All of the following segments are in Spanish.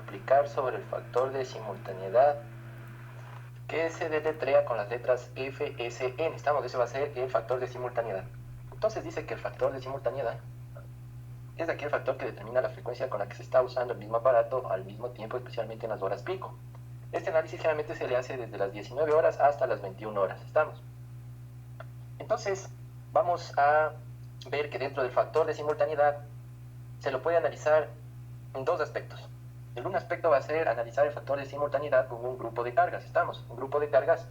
multiplicar sobre el factor de simultaneidad que se deletrea con las letras F, S, N. Ese va a ser el factor de simultaneidad. Entonces dice que el factor de simultaneidad es aquel factor que determina la frecuencia con la que se está usando el mismo aparato al mismo tiempo, especialmente en las horas pico. Este análisis generalmente se le hace desde las 19 horas hasta las 21 horas. Entonces, vamos a ver que dentro del factor de simultaneidad se lo puede analizar en dos aspectos. El un aspecto va a ser analizar el factor de simultaneidad con un grupo de cargas. Un grupo de cargas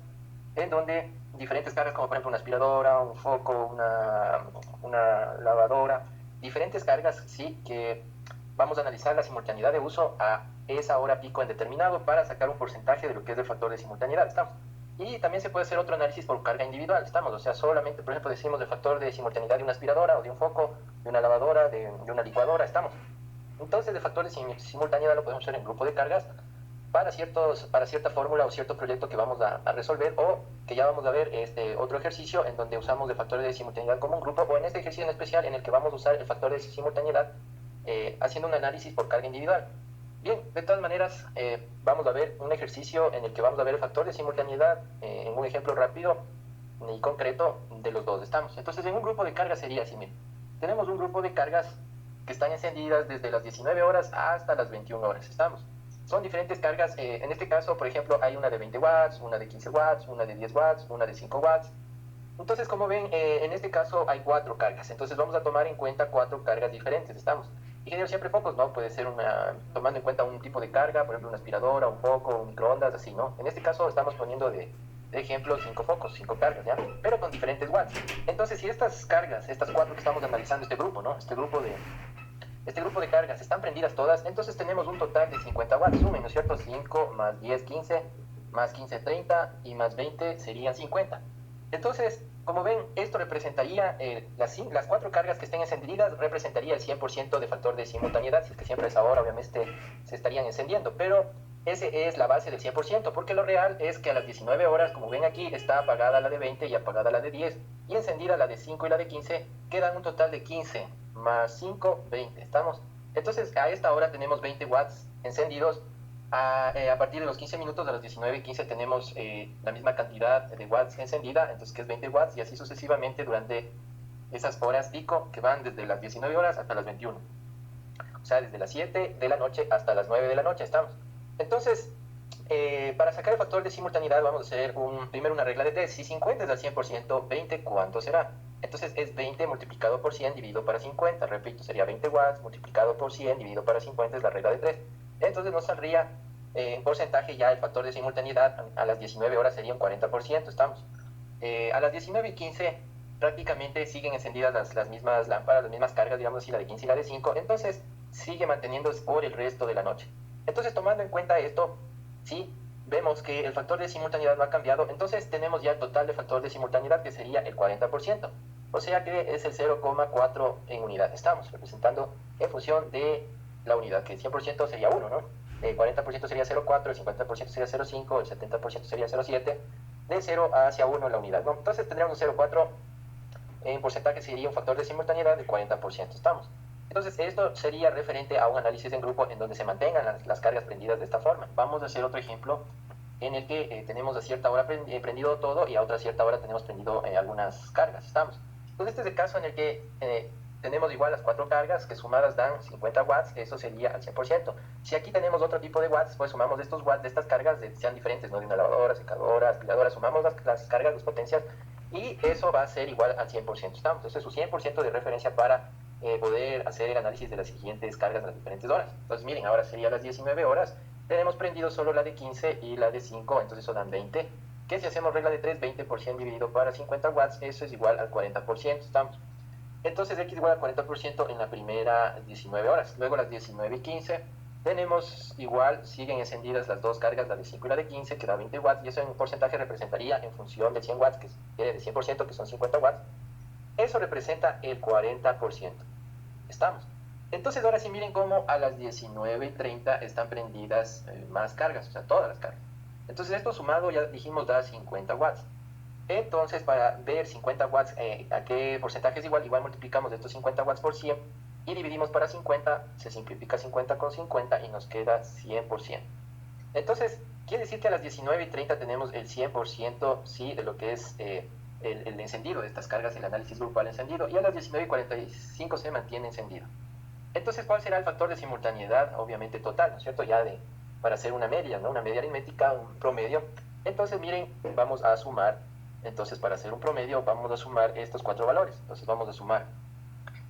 en donde diferentes cargas, como por ejemplo una aspiradora, un foco, una lavadora, diferentes cargas, sí, que vamos a analizar la simultaneidad de uso a esa hora pico en determinado para sacar un porcentaje de lo que es el factor de simultaneidad. Y también se puede hacer otro análisis por carga individual. O sea, solamente, por ejemplo, decimos el factor de simultaneidad de una aspiradora o de un foco, de una lavadora, de una licuadora. Entonces, el factor de simultaneidad lo podemos hacer en grupo de cargas para cierta fórmula o cierto proyecto que vamos a resolver, o que ya vamos a ver otro ejercicio en donde usamos el factor de simultaneidad como un grupo, o en este ejercicio en especial en el que vamos a usar el factor de simultaneidad haciendo un análisis por carga individual. Bien, de todas maneras, vamos a ver un ejercicio en el que vamos a ver el factor de simultaneidad en un ejemplo rápido y concreto de los dos. Entonces, en un grupo de cargas sería así, miren. Tenemos un grupo de cargas que están encendidas desde las 19 horas hasta las 21 horas. Son diferentes cargas. En este caso, por ejemplo, hay una de 20 watts, una de 15 watts, una de 10 watts, una de 5 watts. Entonces, como ven, en este caso hay 4 cargas. Entonces, vamos a tomar en cuenta 4 cargas diferentes. Y genero siempre focos, ¿no? Puede ser tomando en cuenta un tipo de carga, por ejemplo, una aspiradora, un foco, un microondas, así, ¿no? En este caso estamos poniendo de ejemplo 5 focos, 5 cargas, ¿ya? Pero con diferentes watts. Entonces, si estas cargas, estas 4 que estamos analizando, este grupo, ¿no? Este grupo de cargas están prendidas todas, entonces tenemos un total de 50 watts. Sumen, ¿no es cierto? 5 más 10, 15, más 15, 30 y más 20 serían 50. Entonces, como ven, esto representaría, las 4 cargas que estén encendidas representaría el 100% de factor de simultaneidad, si es que siempre a esa hora obviamente se estarían encendiendo, pero ese es la base del 100%, porque lo real es que a las 19 horas, como ven aquí, está apagada la de 20 y apagada la de 10, y encendida la de 5 y la de 15, quedan un total de 15 más 5, 20. Entonces, a esta hora tenemos 20 watts encendidos. A partir de los 15 minutos, de las 19:15, tenemos la misma cantidad de watts encendida, entonces que es 20 watts, y así sucesivamente durante esas horas pico que van desde las 19 horas hasta las 21. O sea, desde las 7 de la noche hasta las 9 de la noche Entonces, para sacar el factor de simultaneidad vamos a hacer primero una regla de 3. Si 50 es al 100%, 20, ¿cuánto será? Entonces es 20 multiplicado por 100 dividido para 50. Repito, sería 20 watts multiplicado por 100 dividido para 50, es la regla de 3. Entonces nos saldría en porcentaje ya el factor de simultaneidad a las 19 horas sería un 40%. A las 19:15 prácticamente siguen encendidas las mismas lámparas, las mismas cargas, digamos así, la de 15 y la de 5. Entonces sigue manteniéndose por el resto de la noche. Entonces, tomando en cuenta esto, sí, vemos que el factor de simultaneidad no ha cambiado. Entonces tenemos ya el total de factor de simultaneidad, que sería el 40%. O sea que es el 0,4 en unidad. Estamos representando en función de la unidad, que el 100% sería 1, ¿no? El 40% sería 0,4, el 50% sería 0,5, el 70% sería 0,7, de 0 hacia 1 la unidad, ¿no? Entonces tendríamos un 0,4 en porcentaje, sería un factor de simultaneidad de 40%. Entonces, esto sería referente a un análisis en grupo en donde se mantengan las cargas prendidas de esta forma. Vamos a hacer otro ejemplo en el que tenemos a cierta hora prendido todo y a otra cierta hora tenemos prendido algunas cargas. Entonces, este es el caso en el que tenemos igual las 4 cargas que sumadas dan 50 watts, eso sería al 100%. Si aquí tenemos otro tipo de watts, pues sumamos estos watts de estas cargas, sean diferentes, ¿no? De una lavadora, secadora, aspiradora, sumamos las cargas, las potencias, y eso va a ser igual al 100%. Entonces, su 100% de referencia para poder hacer el análisis de las siguientes cargas a las diferentes horas. Entonces, miren, ahora sería las 19 horas, tenemos prendido solo la de 15 y la de 5, entonces eso dan 20, que si hacemos regla de 3, 20% dividido para 50 watts, eso es igual al 40%. Entonces, X igual al 40% en la primera 19 horas. Luego las 19:15, tenemos igual, siguen encendidas las dos cargas, la de 5 y la de 15, que da 20 watts, y eso en un porcentaje representaría, en función de 100 watts, que viene de 100%, que son 50 watts, eso representa el 40%. Entonces, ahora sí, miren cómo a las 19:30 están prendidas más cargas, o sea, todas las cargas. Entonces, esto sumado, ya dijimos, da 50 watts. Entonces, para ver 50 watts, a qué porcentaje es igual multiplicamos estos 50 watts por 100, y dividimos para 50, se simplifica 50 con 50 y nos queda 100%. Entonces, quiere decir que a las 19:30 tenemos el 100%, sí, de lo que es el encendido de estas cargas, el análisis grupal encendido, y a las 19:45 se mantiene encendido. Entonces, ¿cuál será el factor de simultaneidad? Obviamente total, ¿no es cierto? Ya para hacer una media, ¿no? Una media aritmética, un promedio. Entonces, miren, vamos a sumar. Entonces, para hacer un promedio, vamos a sumar estos 4 valores. Entonces, vamos a sumar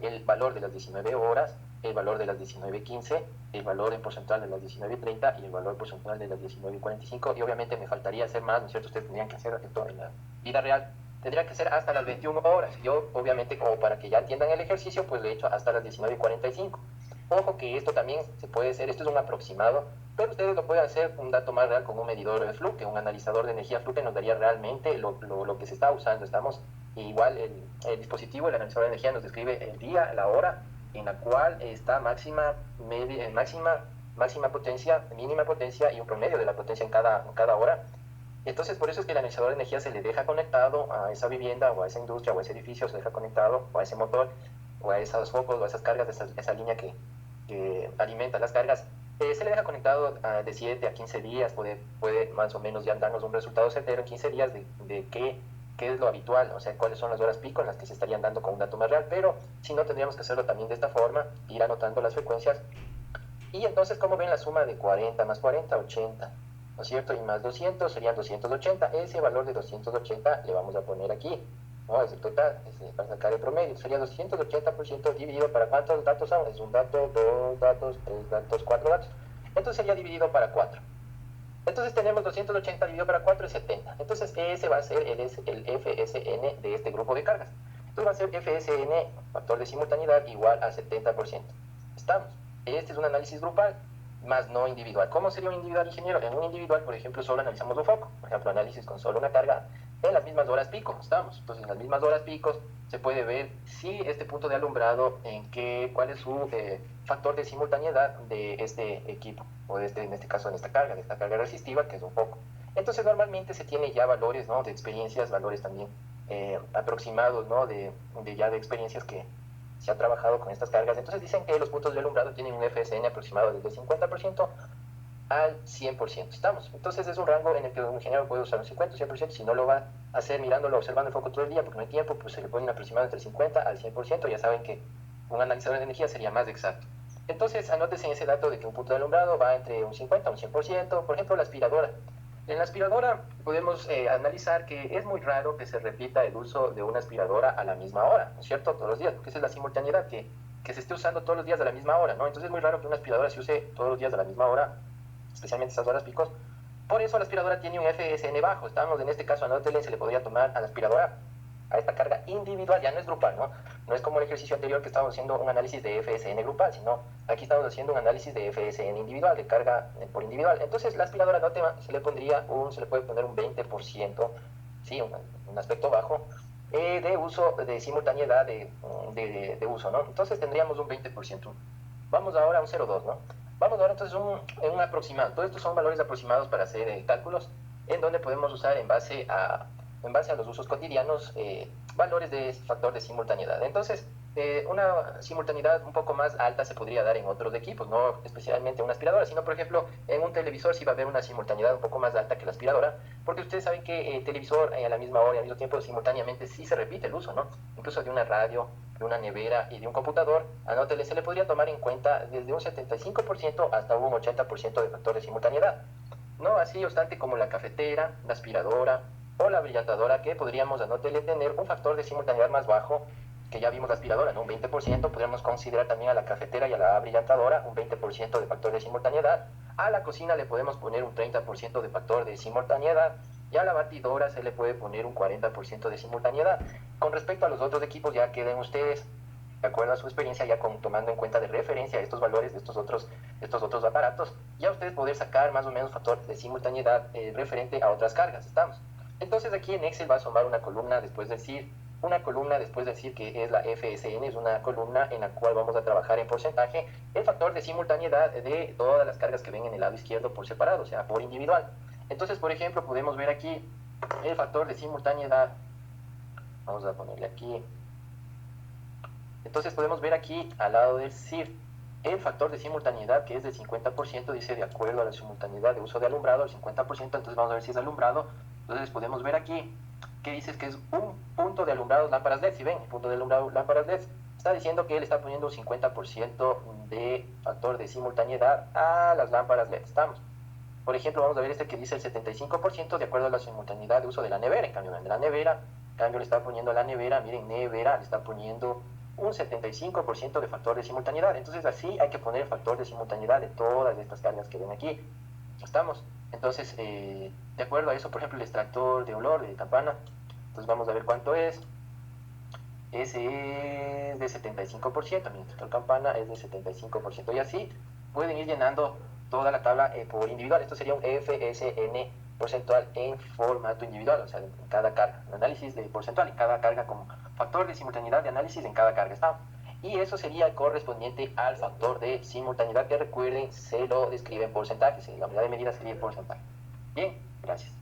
el valor de las 19 horas, el valor de las 19:15, el valor en porcentual de las 19:30 y el valor porcentual de las 19:45. Y obviamente me faltaría hacer más, ¿no es cierto? Ustedes tendrían que hacer esto en la vida real. Tendría que ser hasta las 21 horas. Yo, obviamente, como para que ya entiendan el ejercicio, pues lo he hecho hasta las 19:45. Ojo que esto también se puede hacer, esto es un aproximado, pero ustedes lo pueden hacer un dato más real con un medidor de Fluke, un analizador de energía Fluke nos daría realmente lo que se está usando. Estamos igual, el dispositivo, el analizador de energía nos describe el día, la hora en la cual está máxima potencia, mínima potencia y un promedio de la potencia en cada hora. Entonces, por eso es que el analizador de energía se le deja conectado a esa vivienda o a esa industria o a ese edificio, se deja conectado o a ese motor o a esos focos o a esas cargas, esa línea que alimenta las cargas. Se le deja conectado de 7 a 15 días, puede más o menos ya darnos un resultado certero en 15 días de qué es lo habitual, o sea, cuáles son las horas pico en las que se estarían dando con un dato más real, pero si no, tendríamos que hacerlo también de esta forma, ir anotando las frecuencias. Y entonces, ¿cómo ven la suma de 40 más 40? 80, ¿no es cierto? Y más 200 serían 280. Ese valor de 280 le vamos a poner aquí, ¿no? Es el total, para sacar el promedio. Sería 280% dividido para ¿cuántos datos son? Es un dato, 2 datos, 3 datos, 4 datos. Entonces sería dividido para 4. Entonces tenemos 280 dividido para 4 es 70. Entonces ese va a ser el FSN de este grupo de cargas. Entonces va a ser FSN, factor de simultaneidad, igual a 70%. ¿Estamos? Este es un análisis grupal, más no individual. ¿Cómo sería un individual, ingeniero? En un individual, por ejemplo, solo analizamos un foco. Por ejemplo, análisis con solo una carga en las mismas horas pico. ¿Estamos? Entonces en las mismas horas picos se puede ver si este punto de alumbrado, cuál es su factor de simultaneidad de este equipo, o en este caso, de esta carga resistiva, que es un foco. Entonces, normalmente se tiene ya valores, ¿no? De experiencias, valores también aproximados, ¿no? De experiencias que se ha trabajado con estas cargas. Entonces, dicen que los puntos de alumbrado tienen un FSN aproximado desde 50% al 100%. ¿Estamos? Entonces, es un rango en el que un ingeniero puede usar un 50 o 100%. Si no lo va a hacer mirándolo, observando el foco todo el día, porque no hay tiempo, pues se le pone un aproximado entre 50 al 100%. Ya saben que un analizador de energía sería más exacto. Entonces, anótese en ese dato de que un punto de alumbrado va entre un 50 a un 100%. Por ejemplo, la aspiradora. En la aspiradora podemos analizar que es muy raro que se repita el uso de una aspiradora a la misma hora, ¿no es cierto? Todos los días, porque esa es la simultaneidad, que se esté usando todos los días a la misma hora, ¿no? Entonces es muy raro que una aspiradora se use todos los días a la misma hora, especialmente esas horas picos. Por eso la aspiradora tiene un FSN bajo. Estamos en este caso, anótenle, se le podría tomar a la aspiradora, a esta carga individual, ya no es grupal, ¿no? No es como el ejercicio anterior que estábamos haciendo un análisis de FSN grupal, sino aquí estamos haciendo un análisis de FSN individual, de carga por individual. Entonces la aspiradora no se le puede poner un 20%, sí, un aspecto bajo, de uso, de simultaneidad de uso, ¿no? Entonces tendríamos un 20%. Vamos ahora a un 0,2, ¿no? Vamos ahora entonces en un aproximado. Todos estos son valores aproximados para hacer cálculos en donde podemos usar en base a los usos cotidianos valores de factor de simultaneidad. Entonces, una simultaneidad un poco más alta se podría dar en otros equipos, no especialmente una aspiradora, sino por ejemplo en un televisor sí va a haber una simultaneidad un poco más alta que la aspiradora, porque ustedes saben que el televisor a la misma hora y al mismo tiempo simultáneamente sí se repite el uso, ¿no? Incluso de una radio, de una nevera y de un computador, anótele, se le podría tomar en cuenta desde un 75% hasta un 80% de factor de simultaneidad. No así obstante como la cafetera, la aspiradora o la brillantadora, que podríamos, anótele, tener un factor de simultaneidad más bajo, que ya vimos la aspiradora, ¿no? Un 20%, podríamos considerar también a la cafetera y a la brillantadora un 20% de factor de simultaneidad. A la cocina le podemos poner un 30% de factor de simultaneidad y a la batidora se le puede poner un 40% de simultaneidad. Con respecto a los otros equipos, ya queden ustedes de acuerdo a su experiencia, ya tomando en cuenta de referencia estos valores de estos otros aparatos, ya ustedes poder sacar más o menos factor de simultaneidad referente a otras cargas. ¿Estamos? Entonces aquí en Excel va a sumar una columna después de decir que es la FSN, es una columna en la cual vamos a trabajar en porcentaje el factor de simultaneidad de todas las cargas que ven en el lado izquierdo por separado, o sea, por individual. Entonces, por ejemplo, podemos ver aquí el factor de simultaneidad, vamos a ponerle aquí Entonces podemos ver aquí al lado del CIR el factor de simultaneidad, que es del 50%, dice de acuerdo a la simultaneidad de uso de alumbrado, el 50%, entonces vamos a ver si es alumbrado. Entonces podemos ver aquí que dices que es un punto de alumbrado lámparas LED. Si ven, el punto de alumbrado lámparas LED está diciendo que él está poniendo un 50% de factor de simultaneidad a las lámparas LED. Estamos. Por ejemplo, vamos a ver este que dice el 75% de acuerdo a la simultaneidad de uso de la nevera. En cambio, de la nevera, en cambio le está poniendo a la nevera, miren, nevera, le está poniendo un 75% de factor de simultaneidad. Entonces así hay que poner el factor de simultaneidad de todas estas cargas que ven aquí. ¿Estamos? Entonces, de acuerdo a eso, por ejemplo, el extractor de olor de campana, entonces vamos a ver cuánto es. Ese es de 75%, mi extractor campana es de 75%. Y así pueden ir llenando toda la tabla por individual. Esto sería un FSN porcentual en formato individual, o sea, en cada carga. El análisis de porcentual en cada carga como factor de simultaneidad de análisis en cada carga. ¿Está? Y eso sería correspondiente al factor de simultaneidad, que recuerden, se lo describe en porcentajes. La unidad de medida sería el porcentaje. Bien, gracias.